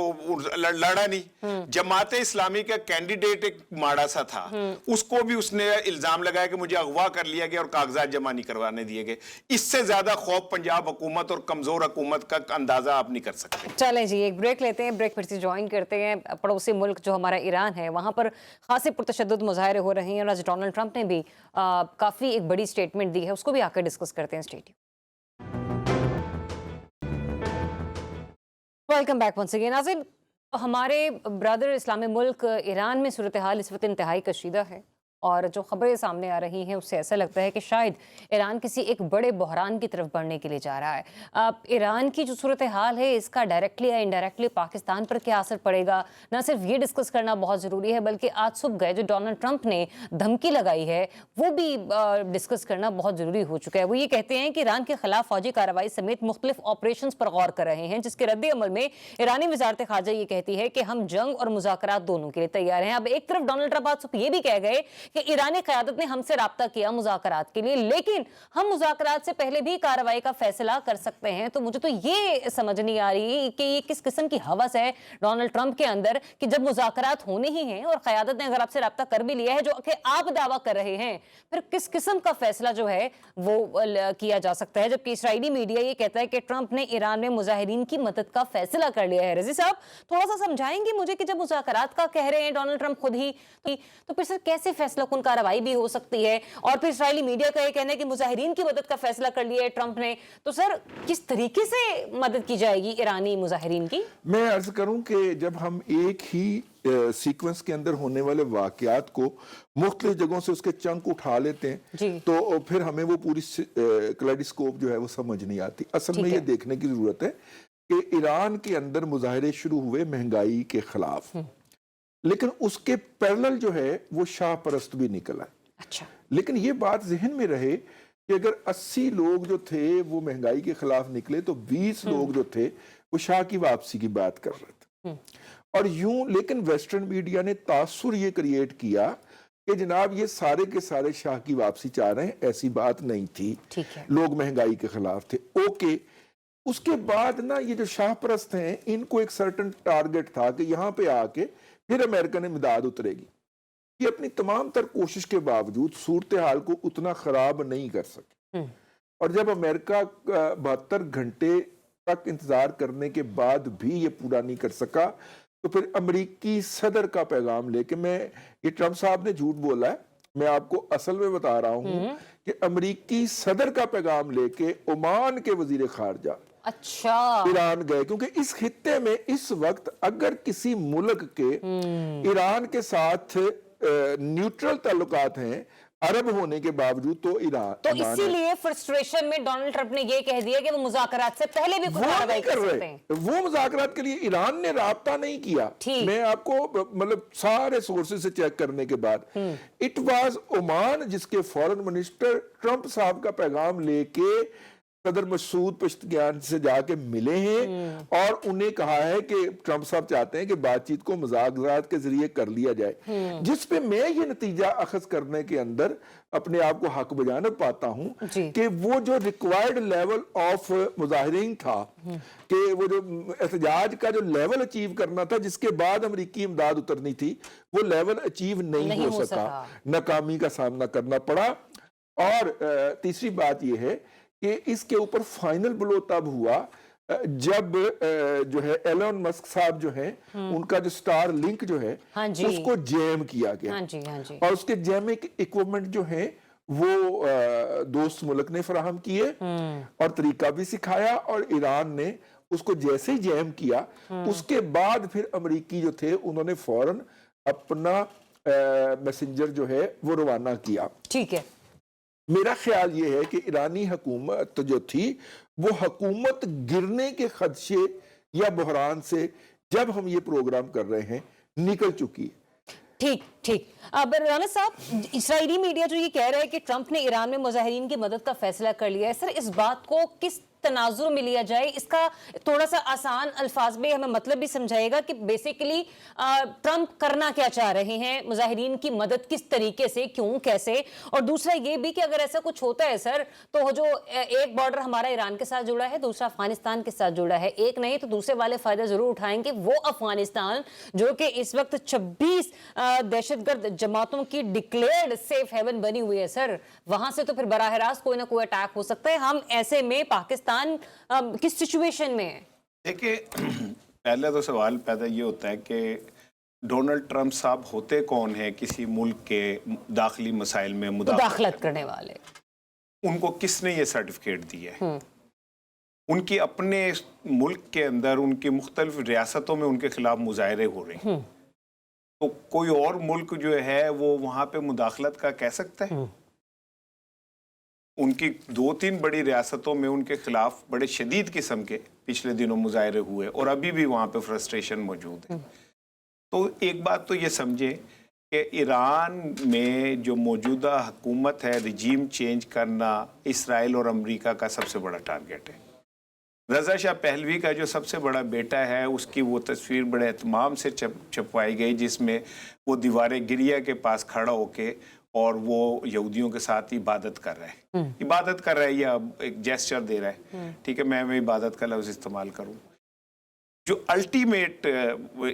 लड़ा नहीं, जमाते इस्लामी का कैंडिडेट एक माड़ा सा था, उसको भी उसने इल्जाम लगाया कि मुझे अगवा कर लिया गया और कागजात जमा नहीं करवाने दिए गए। इससे ज्यादा खौफ पंजाब हुकूमत और कमजोर हुकूमत का अंदाजा आप नहीं कर सकते। चलें जी, एक ब्रेक लेते हैं, ब्रेक फिर से ज्वाइन करते हैं। पड़ोसी मुल्क जो हमारा ईरान है, वहां पर खासी पुरतशद्दुद मुजाहरे हो रहे हैं, और आज डोनाल्ड ट्रंप ने भी काफी एक बड़ी स्टेटमेंट दी है, उसको भी आकर डिस्कस करते हैं। State welcome back once again. नाज़रीन, हमारे ब्रदर इस्लामी मुल्क ईरान में सूरत हाल इस वक्त इंतहाई कशीदा है, اور جو خبریں سامنے آ رہی ہیں اس سے ایسا لگتا ہے کہ شاید ایران کسی ایک بڑے بحران کی طرف بڑھنے کے لیے جا رہا ہے. اب ایران کی جو صورتحال ہے اس کا ڈائریکٹلی یا انڈائریکٹلی پاکستان پر کیا اثر پڑے گا, نہ صرف یہ ڈسکس کرنا بہت ضروری ہے بلکہ آج صبح گئے جو ڈونلڈ ٹرمپ نے دھمکی لگائی ہے وہ بھی ڈسکس کرنا بہت ضروری ہو چکا ہے. وہ یہ کہتے ہیں کہ ایران کے خلاف فوجی کارروائی سمیت مختلف آپریشنز پر غور کر رہے ہیں, جس کے رد عمل میں ایرانی وزارت خارجہ یہ کہتی ہے کہ ہم جنگ اور مذاکرات دونوں کے لیے تیار ہیں. اب ایک طرف ڈونلڈ ٹرمپ آج صبح یہ بھی کہہ گئے کہ ایرانی قیادت نے ہم سے رابطہ کیا مذاکرات کے لیے, لیکن ہم مذاکرات سے پہلے بھی کارروائی کا فیصلہ کر سکتے ہیں. تو مجھے تو یہ سمجھ نہیں آ رہی کہ یہ کس قسم کی ہوس ہے ڈونلڈ ٹرمپ کے اندر کہ جب مذاکرات ہونے ہی ہیں اور قیادت نے اگر آپ سے رابطہ کر بھی لیا ہے جو کہ آپ دعویٰ کر رہے ہیں, پھر کس قسم کا فیصلہ جو ہے وہ کیا جا سکتا ہے, جبکہ اسرائیلی میڈیا یہ کہتا ہے کہ ٹرمپ نے ایران میں مظاہرین کی مدد کا فیصلہ کر لیا ہے. رضی صاحب تھوڑا سا سمجھائیں گے مجھے کہ جب مذاکرات کا کہہ رہے ہیں ڈونلڈ ٹرمپ خود ہی, تو پھر سر کیسے فیصلہ کن کارروائی بھی ہو سکتی ہے, اور پھر اسرائیلی میڈیا کا یہ کہنا ہے کہ مظاہرین کی مدد کا فیصلہ کر لیا ہے ٹرمپ نے, تو سر کس طریقے سے مدد کی جائے گی ایرانی مظاہرین کی؟ میں عرض کروں کہ جب ہم ایک ہی سیکوینس کے اندر ہونے والے واقعات کو مختلف جگہوں سے اس کے چنک اٹھا لیتے ہیں تو پھر ہمیں وہ پوری کلیڈوسکوپ جو ہے وہ سمجھ نہیں آتی. اصل میں یہ دیکھنے کی ضرورت ہے کہ ایران کے اندر مظاہرے شروع ہوئے مہنگائی کے خلاف, لیکن اس کے پیرلل جو ہے وہ شاہ پرست بھی نکلا. اچھا, لیکن یہ بات ذہن میں رہے کہ اگر 80 لوگ جو تھے وہ مہنگائی کے خلاف نکلے تو 20 لوگ جو تھے وہ شاہ کی واپسی کی بات کر رہے تھے. اور یوں لیکن ویسٹرن میڈیا نے تاثر یہ کریٹ کیا کہ جناب یہ سارے کے سارے شاہ کی واپسی چاہ رہے ہیں, ایسی بات نہیں تھی, لوگ مہنگائی کے خلاف تھے. اوکے, اس کے بعد نا یہ جو شاہ پرست ہیں ان کو ایک سرٹن ٹارگٹ تھا کہ یہاں پہ آ کے پھر امریکہ نے امداد اترے گی. یہ اپنی تمام تر کوشش کے باوجود صورتحال کو اتنا خراب نہیں کر سکے, اور جب امریکہ 72 گھنٹے تک انتظار کرنے کے بعد بھی یہ پورا نہیں کر سکا تو پھر امریکی صدر کا پیغام لے کے, میں یہ ٹرمپ صاحب نے جھوٹ بولا ہے, میں آپ کو اصل میں بتا رہا ہوں کہ امریکی صدر کا پیغام لے کے عمان کے وزیر خارجہ اچھا ایران گئے, کیونکہ اس خطے میں اس وقت اگر کسی ملک کے ایران کے ساتھ نیوٹرل تعلقات ہیں عرب ہونے کے باوجود تو ایران, تو اسی لیے فرسٹریشن میں ڈونلڈ ٹرمپ نے یہ کہہ دیا کہ وہ مذاکرات سے پہلے بھی کچھ کارروائی کر سکتے ہیں. وہ مذاکرات کے لیے ایران نے رابطہ نہیں کیا. میں آپ کو مطلب سارے سورسز سے چیک کرنے کے بعد اٹ واز عمان جس کے فورن منسٹر ٹرمپ صاحب کا پیغام لے کے صدر مسعود پشتگیان سے جا کے ملے ہیں اور انہیں کہا ہے کہ ٹرمپ صاحب چاہتے ہیں کہ بات چیت کو مذاکرات کے ذریعے کر لیا جائے, جس پہ میں یہ نتیجہ اخذ کرنے کے اندر اپنے آپ کو حق بجانب پاتا ہوں کہ وہ جو ریکوائرڈ لیول آف مظاہرین تھا, کہ وہ جو احتجاج کا جو لیول اچیو کرنا تھا جس کے بعد امریکی امداد اترنی تھی, وہ لیول اچیو نہیں ہو سکا, ناکامی کا سامنا کرنا پڑا. اور تیسری بات یہ ہے کہ اس کے اوپر فائنل بلو تب ہوا جب جو ہے ایلون مسک صاحب جو ہیں ان کا جو سٹار لنک جو ہے اس کو جیم کیا گیا, اور اس کے جیمنگ ایکوپمنٹ جو ہیں وہ دوست ملک نے فراہم کیے اور طریقہ بھی سکھایا, اور ایران نے اس کو جیسے ہی جیم کیا اس کے بعد پھر امریکی جو تھے انہوں نے فوراً اپنا میسنجر جو ہے وہ روانہ کیا. ٹھیک ہے, میرا خیال یہ ہے کہ ایرانی حکومت جو تھی وہ حکومت گرنے کے خدشے یا بحران سے جب ہم یہ پروگرام کر رہے ہیں نکل چکی ہے. ٹھیک. اب رانا صاحب, اسرائیلی میڈیا جو یہ کہہ رہا ہے کہ ٹرمپ نے ایران میں مظاہرین کی مدد کا فیصلہ کر لیا ہے, سر اس بات کو کس تناظر میں لیا جائے, اس کا تھوڑا سا آسان الفاظ میں ہمیں مطلب بھی سمجھائے گا کہ بیسیکلی ٹرمپ کرنا کیا چاہ رہے ہیں, مظاہرین کی مدد کس طریقے سے, کیوں, کیسے, اور دوسرا یہ بھی کہ اگر ایسا کچھ ہوتا ہے سر تو جو ایک بارڈر ہمارا ایران کے ساتھ جڑا ہے دوسرا افغانستان کے ساتھ جڑا ہے, ایک نہیں تو دوسرے والے فائدہ ضرور اٹھائیں گے. وہ افغانستان جو کہ اس وقت 26 دہشت گرد جماعتوں کی ڈکلیئرڈ سیف ہیون بنی ہوئی ہے سر, وہاں سے تو پھر براہ راست کوئی نہ کوئی اٹیک ہو سکتا ہے. ہم ایسے میں پاکستان کس سچویشن میں ہے؟ دیکھیں, پہلے تو سوال پیدا یہ ہوتا ہے کہ ڈونلڈ ٹرمپ صاحب ہوتے کون ہیں کسی ملک کے داخلی مسائل میں مداخلت کرنے والے؟ ان کو کس نے یہ سرٹیفکیٹ دی ہے؟ ان کی اپنے ملک کے اندر ان کی مختلف ریاستوں میں ان کے خلاف مظاہرے ہو رہے ہیں. तो कोई और मुल्क जो है वो वहाँ पे मुदाखलत का कह सकता है? उनकी 2-3 बड़ी रियासतों में उनके खिलाफ बड़े शदीद किस्म के पिछले दिनों मुजाहरे हुए और अभी भी वहाँ पे फ्रस्ट्रेशन मौजूद है। तो एक बात तो ये समझें कि ईरान में जो मौजूदा हुकूमत है, रिजीम चेंज करना इसराइल और अमेरिका का सबसे बड़ा टारगेट है। रज़ा शाह पहलवी का जो सबसे बड़ा बेटा है, उसकी वो तस्वीर बड़े एहतमाम से छपवाई गई, जिसमें वो दीवार गिरिया के पास खड़ा होके और वो यहूदियों के साथ इबादत कर रहा है। इबादत कर रहा है या एक जेस्चर दे रहा है, ठीक है, मैं इबादत का लफ्ज़ इस्तेमाल करूँ। जो अल्टीमेट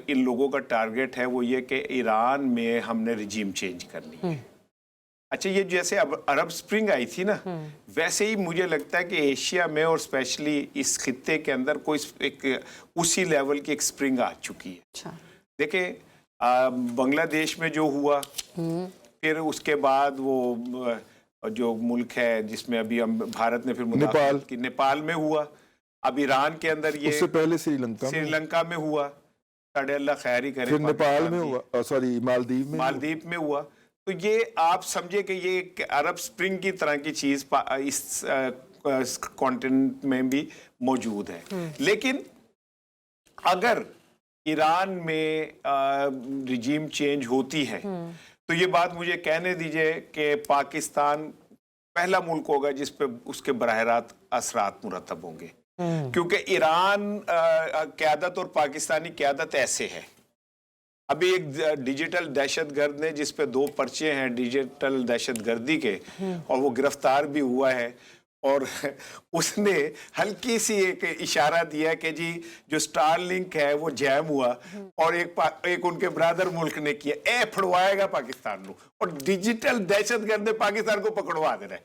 इन लोगों का टारगेट है वो ये कि ईरान में हमने रिजीम चेंज करनी है। अच्छा, ये जैसे अब अरब स्प्रिंग आई थी ना, वैसे ही मुझे लगता है कि एशिया में और स्पेशली इस खित्ते के अंदर कोई एक उसी लेवल की एक स्प्रिंग आ चुकी है। अच्छा। देखें, बांग्लादेश में जो हुआ, फिर उसके बाद वो जो मुल्क है जिसमें अभी हम भारत ने फिर नेपाल की, नेपाल में हुआ, अब ईरान के अंदर ये, उससे पहले श्रीलंका में हुआ, साढ़े अल्लाह खैर ही करे, फिर नेपाल में हुआ, सॉरी मालदीव में हुआ। तो ये आप समझे कि ये एक अरब स्प्रिंग की तरह की चीज इस कॉन्टिनेंट में भी मौजूद है। लेकिन अगर ईरान में रिजीम चेंज होती है तो ये बात मुझे कहने दीजिए कि पाकिस्तान पहला मुल्क होगा जिस पे उसके बराह रास्त असरात मुरतब होंगे, क्योंकि ईरान क़यादत और पाकिस्तानी क़यादत ऐसे है। अभी एक डिजिटल दहशतगर्द ने, जिस पे 2 पर्चे हैं डिजिटल दहशतगर्दी के, और वो गिरफ्तार भी हुआ है, और उसने हल्की सी एक इशारा दिया कि जी जो स्टार लिंक है वो जैम हुआ, और एक उनके ब्रदर मुल्क ने किया, फड़वाएगा पाकिस्तान को, और डिजिटल दहशतगर्द ने पाकिस्तान को पकड़वा देना है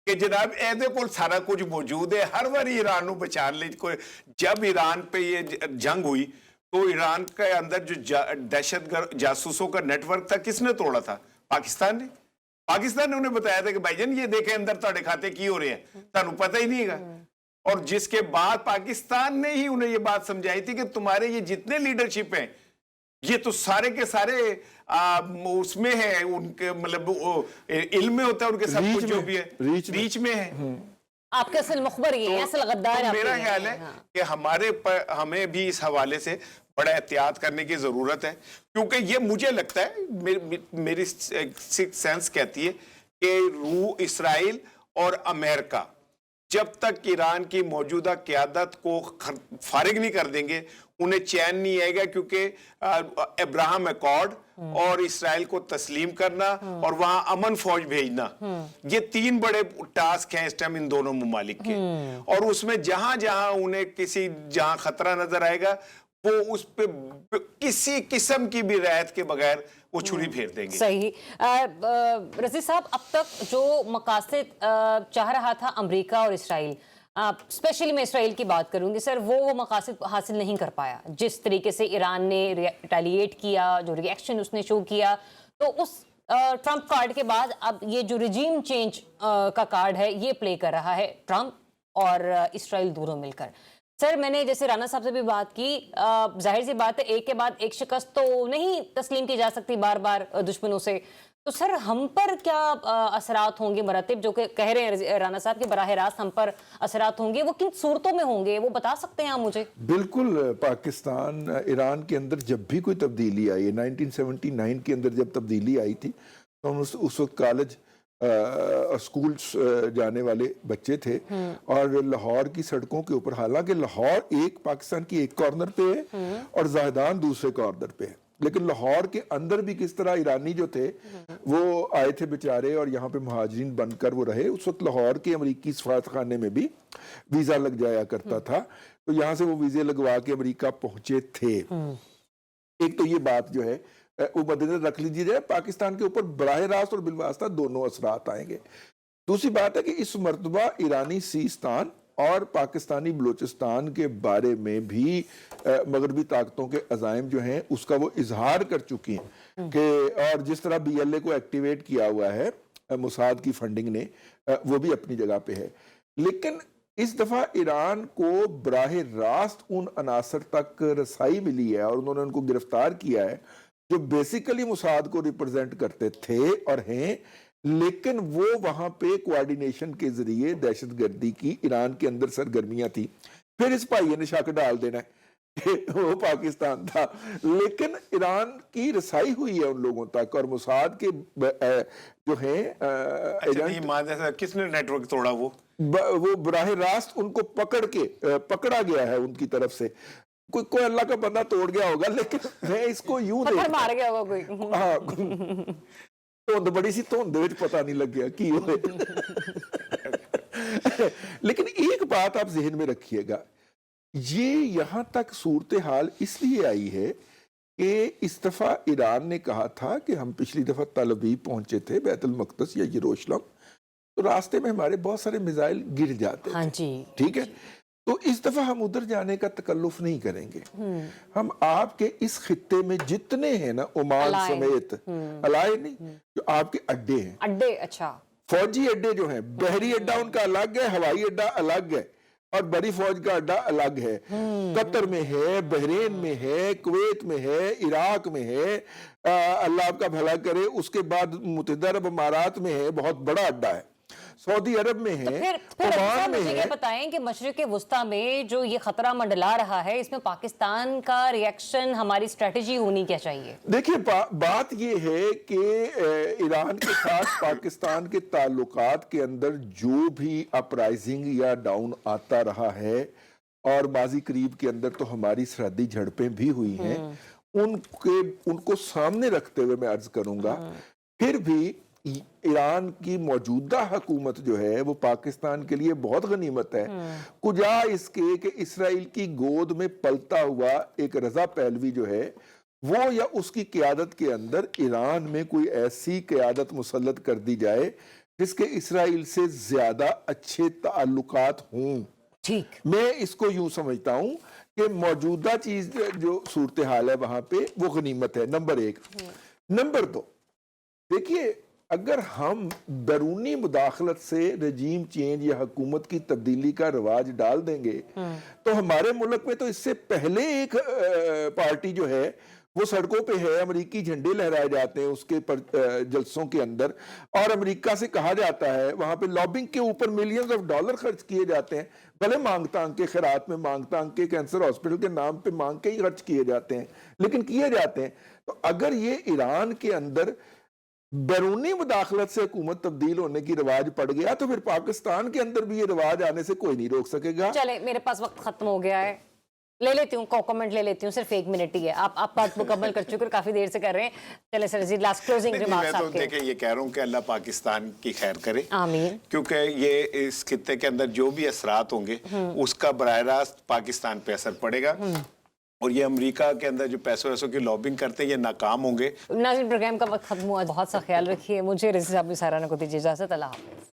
कि जनाब एदे को सारा कुछ मौजूद है, हर बार ईरान को बचान ले। जब ईरान पे ये जंग हुई तो ईरान के अंदर जो दहशतगर्द जासूसों का नेटवर्क था, किसने तोड़ा था? पाकिस्तान ने। पाकिस्तान ने उन्हें बताया था कि भाईजान ये देखें अंदर तुम्हारे खाते की हो रहे हैं, तुहानू पता ही नहीं है। और जिसके बाद पाकिस्तान ने ही उन्हें ये बात समझाई थी कि तुम्हारे ये जितने लीडरशिप हैं ये तो सारे के सारे उसमें है, उनके मतलब इल्म में होता है, उनके सब कुछ जो भी है रीच में है। आपके असल मुखबर ये है, असल गद्दार तो मेरा आपके ख्याल है कि हमें भी इस हवाले से बड़ा एहतियात करने की जरूरत है, क्योंकि ये मुझे लगता है, मेरी सिक्स सेंस कहती है कि इसराइल और अमेरिका जब तक ईरान की मौजूदा क़यादत को फारिग नहीं कर देंगे उन्हें चैन नहीं आएगा, क्योंकि अब्राहम अकॉर्ड और इसराइल को तस्लीम करना और वहां अमन फौज भेजना, ये 3 बड़े टास्क हैं इस टाइम इन दोनों मुमालिक के। और उसमें जहां जहां उन्हें जहां खतरा नजर आएगा वो उस पे किसी किस्म की भी रियायत के बगैर वो छुरी फेर देंगे। सही। रज़ी साहब, अब तक जो मकासद चाह रहा था अमेरिका और इसराइल, स्पेशली मैं इसराइल की बात करूंगी सर, वो मकासद हासिल नहीं कर पाया। जिस तरीके से ईरान ने रिटेलिएट किया, जो रिएक्शन उसने शो किया, तो उस ट्रंप कार्ड के बाद अब ये जो रिजीम चेंज का कार्ड है ये प्ले कर रहा है ट्रंप और इसराइल दोनों मिलकर। सर, मैंने जैसे राना साहब से भी बात की, जाहिर सी बात है एक के बाद एक शिकस्त तो नहीं तस्लीम की जा सकती बार बार दुश्मनों से। तो सर, हम पर क्या असरात होंगे मरतब, जो कि कह रहे हैं राना साहब के बराह रास्त हम पर असरात होंगे, वो किन सूरतों में होंगे वो बता सकते हैं आप मुझे? बिल्कुल। पाकिस्तान ईरान के अंदर जब भी कोई तब्दीली आई, 1979 के अंदर जब तब्दीली आई थी, तो हम उस वक्त कॉलेज स्कूल जाने वाले बच्चे थे, और लाहौर की सड़कों के ऊपर, हालांकि लाहौर पाकिस्तान की एक कॉर्नर पे है और ज़ाहिदान दूसरे कॉर्नर पे है, लेकिन लाहौर के अंदर भी किस तरह ईरानी जो थे वो आए थे बेचारे और यहाँ पे मुहाजिरीन बनकर वो रहे। उस वक्त लाहौर के अमरीकी सफारत खाने में भी वीज़ा लग जाया करता था, तो यहाँ से वो वीज़े लगवा के अमरीका पहुंचे थे। एक तो ये बात जो है वो मद्देनजर रख लीजिए, पाकिस्तान के ऊपर बराह रास्त और बिलवास्ता दोनों असरात आएंगे। दूसरी बात है कि इस मर्तबा ईरानी सीस्तान और पाकिस्तानी बलूचिस्तान के बारे में भी मगरबी ताकतों के अज़ाइम जो हैं उसका वो इजहार कर चुकी हैं कि, और जिस तरह BLA को एक्टिवेट किया हुआ है मोसाद की फंडिंग ने, वो भी अपनी जगह पे है। लेकिन इस दफा ईरान को बराह रास्त उन अनासर तक रसाई मिली है और उन्होंने उनको गिरफ्तार किया है जो बेसिकली मुसाद को रिप्रेजेंट करते थे और हैं, लेकिन वो वहां पे कोऑर्डिनेशन के जरिए दहशतगर्दी की ईरान के अंदर सरगर्मियां थी। फिर इस भाई ने शक डाल देना है कि वो पाकिस्तान था, लेकिन ईरान की रसाई हुई है उन लोगों तक, और मुसाद के जो हैं अच्छा, नहीं मान ऐसा किसने नेटवर्क तोड़ा? वो बराह रास्त उनको पकड़ा गया है उनकी तरफ से। कोई अल्लाह का बंदा तोड़ गया होगा, लेकिन मैं इसको यूं पत्थर मार गया होगा कोई। हाँ, धुंध बड़ी सी धुंध विच पता नहीं लग गया की होए। लेकिन एक बात आप जहन में रखिएगा, ये यहां तक सूरत हाल इसलिए आई है कि इस दफा ईरान ने कहा था कि हम पिछली दफा तल अवीव पहुंचे थे, बैतुल मक़दस या यरूशलेम, तो रास्ते में हमारे बहुत सारे मिसाइल गिर जाते हाँ थे। जी, ठीक है, तो इस दफा हम उधर जाने का तकल्लुफ नहीं करेंगे। हम आपके इस खित्ते में जितने हैं ना, ओमान अलाए। समेत, अलाए नहीं, जो आपके अड्डे हैं, अड्डे, अच्छा, फौजी अड्डे जो हैं, बहरी अड्डा उनका अलग है, हवाई अड्डा अलग है, और बड़ी फौज का अड्डा अलग है। कतर में है, बहरीन में है, कुवैत में है, इराक में है, अल्लाह आपका भला करे, उसके बाद मुत्तहिदा अरब अमारात में है, बहुत बड़ा अड्डा है, सऊदी अरब में है, फिर ओमान में मुझे ये है। बताएं कि मशरिक वुस्ता में जो ये खतरा मंडला रहा है, इसमें पाकिस्तान का रिएक्शन, हमारी स्ट्रेटजी होनी क्या चाहिए? देखिए, बात ये है कि ईरान के साथ पाकिस्तान के ताल्लुकात के अंदर जो भी अपराइजिंग या डाउन आता रहा है, और माजी करीब के अंदर तो हमारी सरहदी झड़पें भी हुई हैं, उनको सामने रखते हुए मैं अर्ज करूंगा, फिर भी ईरान की मौजूदा हुकूमत जो है वो पाकिस्तान के लिए बहुत गनीमत है। कुजा इसके कि इसराइल की गोद में पलता हुआ एक रजा पहलवी जो है वो, या उसकी क़यादत के अंदर ईरान में कोई ऐसी क़यादत मुसल्लत कर दी जाए जिसके इसराइल से ज्यादा अच्छे ताल्लुकात हों। ठीक, मैं इसको यूं समझता हूं कि मौजूदा चीज जो सूरत हाल है वहां पे वो गनीमत है, नंबर एक। नंबर दो, देखिए, अगर हम बैरूनी मुदाखलत से रजीम चेंज या हुकूमत की तब्दीली का रवाज डाल देंगे, तो हमारे मुल्क में तो इससे पहले एक पार्टी जो है वो सड़कों पे है, अमेरिकी झंडे लहराए जाते हैं उसके जलसों के अंदर, और अमेरिका से कहा जाता है, वहां पे लॉबिंग के ऊपर मिलियंस ऑफ डॉलर खर्च किए जाते हैं, भले मांग तांग के, खैरात में मांग तांग के, कैंसर हॉस्पिटल के नाम पे मांग के ही खर्च किए जाते हैं, लेकिन किए जाते हैं। तो अगर ये ईरान के अंदर बैरूनी मुदाखलत से हुकूमत तब्दील होने की रिवाज पड़ गया, तो फिर पाकिस्तान के अंदर भी ये रिवाज आने से कोई नहीं रोक सकेगा। चले, मेरे पास वक्त खत्म हो गया है, ले लेती हूँ कमेंट ले लेती हूँ, सिर्फ 1 मिनट ही है, आप बात मुकम्मल कर चुके, काफी देर से कर रहे हैं। चले सर जी, लास्ट क्लोजिंग रिमार्क्स मैं तो आपके। देखिए ये कह रहा हूँ कि अल्लाह पाकिस्तान की खैर करे, आमीन। क्योंकि ये इस खित्ते के अंदर जो भी असरात होंगे उसका बराह रास्त पाकिस्तान पे असर पड़ेगा, और ये अमेरिका के अंदर जो पैसों वैसों की लॉबिंग करते हैं ये नाकाम होंगे। नाज़रीन, प्रोग्राम का वक्त खत्म हुआ, बहुत सा ख्याल रखिए, मुझे रज़ी साहब साराना को दीजिए इजाज़त, अल्लाह हाफ़िज़।